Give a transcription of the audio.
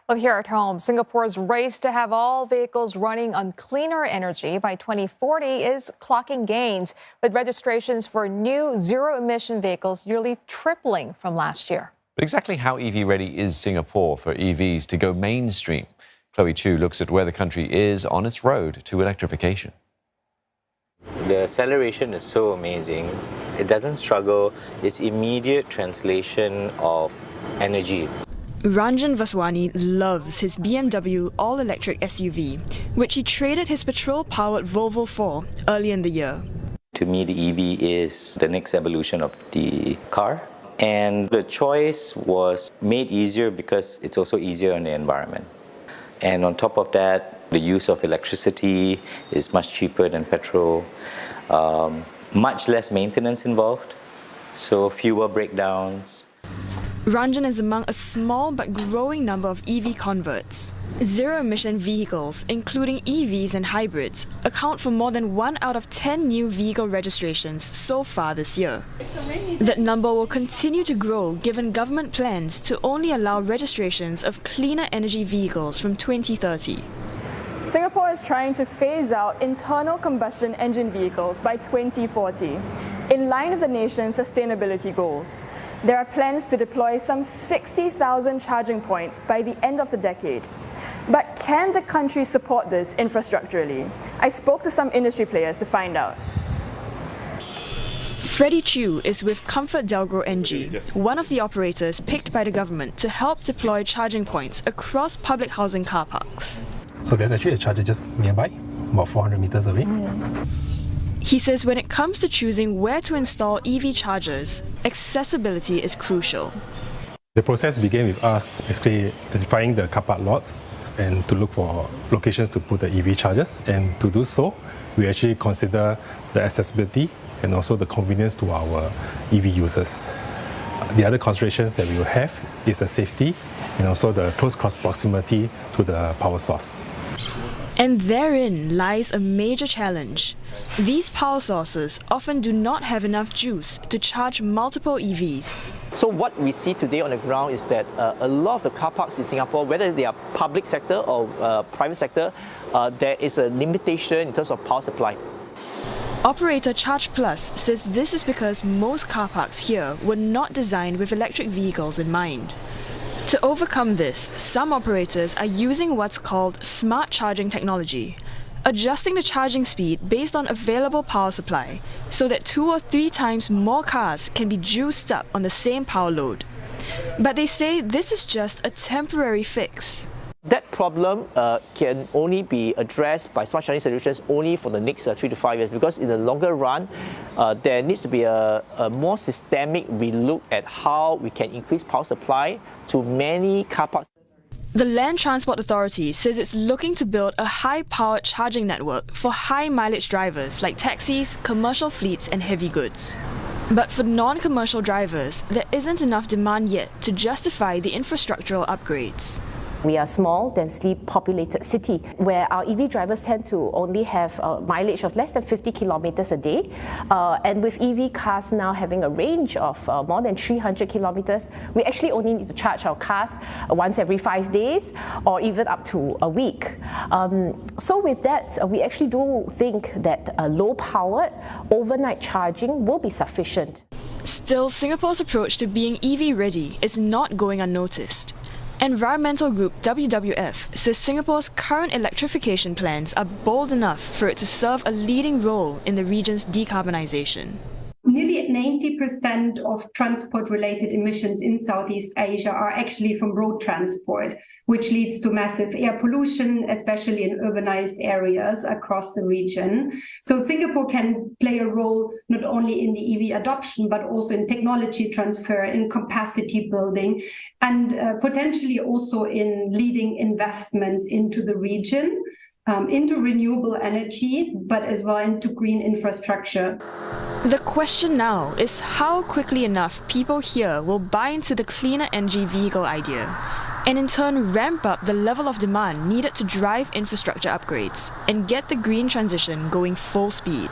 Well, here at home, Singapore's race to have all vehicles running on cleaner energy by 2040 is clocking gains, with registrations for new zero-emission vehicles nearly tripling from last year. But exactly how EV-ready is Singapore for EVs to go mainstream? Choo looks at where the country is on its road to electrification. The acceleration is so amazing. It doesn't struggle. It's immediate translation of energy. Ranjan Vaswani loves his BMW all-electric SUV, which he traded his petrol-powered Volvo for early in the year. To me, the EV is the next evolution of the car. And the choice was made easier because it's also easier on the environment. And on top of that, the use of electricity is much cheaper than petrol. Much less maintenance involved, so fewer breakdowns. Ranjan is among a small but growing number of EV converts. Zero-emission vehicles, including EVs and hybrids, account for more than 1 out of 10 new vehicle registrations so far this year. That number will continue to grow given government plans to only allow registrations of cleaner energy vehicles from 2030. Singapore is trying to phase out internal combustion engine vehicles by 2040, in line with the nation's sustainability goals. There are plans to deploy some 60,000 charging points by the end of the decade. But can the country support this infrastructurally? I spoke to some industry players to find out. Freddie Choo is with Comfort Delgro NG, one of the operators picked by the government to help deploy charging points across public housing car parks. So there's actually a charger just nearby, about 400 meters away. He says when it comes to choosing where to install EV chargers, accessibility is crucial. The process began with us basically identifying the car park lots and to look for locations to put the EV chargers. And to do so, we actually consider the accessibility and also the convenience to our EV users. The other considerations that we will have is the safety and also the close proximity to the power source. And therein lies a major challenge. These power sources often do not have enough juice to charge multiple EVs. So what we see today on the ground is that a lot of the car parks in Singapore, whether they are public sector or private sector, there is a limitation in terms of power supply. Operator Charge Plus says this is because most car parks here were not designed with electric vehicles in mind. To overcome this, some operators are using what's called smart charging technology, adjusting the charging speed based on available power supply so that 2 or 3 times more cars can be juiced up on the same power load. But they say this is just a temporary fix. That problem can only be addressed by smart charging solutions only for the next 3 to 5 years, because in the longer run, there needs to be a more systemic relook at how we can increase power supply to many car parks. The Land Transport Authority says it's looking to build a high-powered charging network for high-mileage drivers like taxis, commercial fleets and heavy goods. But for non-commercial drivers, there isn't enough demand yet to justify the infrastructural upgrades. We are a small, densely populated city where our EV drivers tend to only have a mileage of less than 50 kilometers a day. And with EV cars now having a range of more than 300 kilometers, we actually only need to charge our cars once every 5 days or even up to a week. So with that, we actually do think that low-powered overnight charging will be sufficient. Still, Singapore's approach to being EV-ready is not going unnoticed. Environmental group WWF says Singapore's current electrification plans are bold enough for it to serve a leading role in the region's decarbonisation. Nearly 90% of transport-related emissions in Southeast Asia are actually from road transport, which leads to massive air pollution, especially in urbanized areas across the region. So Singapore can play a role not only in the EV adoption, but also in technology transfer, in capacity building, and potentially also in leading investments into the region, into renewable energy, but as well into green infrastructure. The question now is how quickly enough people here will buy into the cleaner energy vehicle idea, and in turn ramp up the level of demand needed to drive infrastructure upgrades and get the green transition going full speed.